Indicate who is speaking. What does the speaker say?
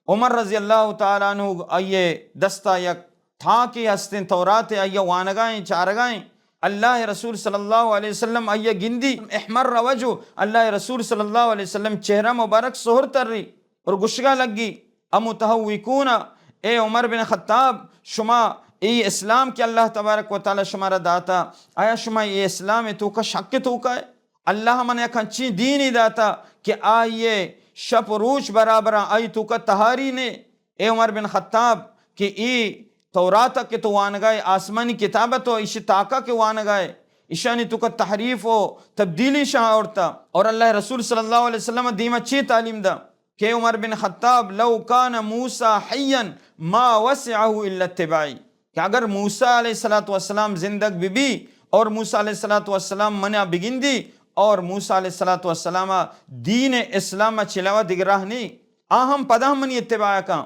Speaker 1: عمر رضی اللہ تعالیٰ عنہ آئیے دستہ یک تھا کہ ہستیں تورات آئیے وانگائیں چارگائیں اللہ رسول صلی اللہ علیہ وسلم آئیے گندی احمر وجہ اللہ رسول صلی اللہ علیہ وسلم چہرہ مبارک سہر تر رہی اور گشگا لگی امتہوکون اے عمر بن خطاب شما ای اسلام کے اللہ تبارک و تعالی شمارا داتا آیا شما ای اسلام تو کا شک تو کا ہے اللہ من یک ہنچی دینی داتا کہ آئیے شپ روچ برابر آئی تو کا تہاری نے اے عمر بن خطاب کہ ای توراتا کے تو وانگائے آسمانی کتابت ہو اسی تاکہ کے وانگائے اشانی تو کا تحریف ہو تبدیلی شاہ عورتا اور اللہ رسول صلی اللہ علیہ وسلم دیم اچھی تعلیم دا کہ عمر بن خطاب لو کان موسیٰ حیا ما وسعہ الا اتباعی کہ اگر موسیٰ علیہ السلام زندگ بھی اور موسیٰ علیہ السلام منع بگندی اور موسیٰ علیہ السلام دین اسلام چلاوہ دگراہ نہیں آہم پدہ منی اتباع کا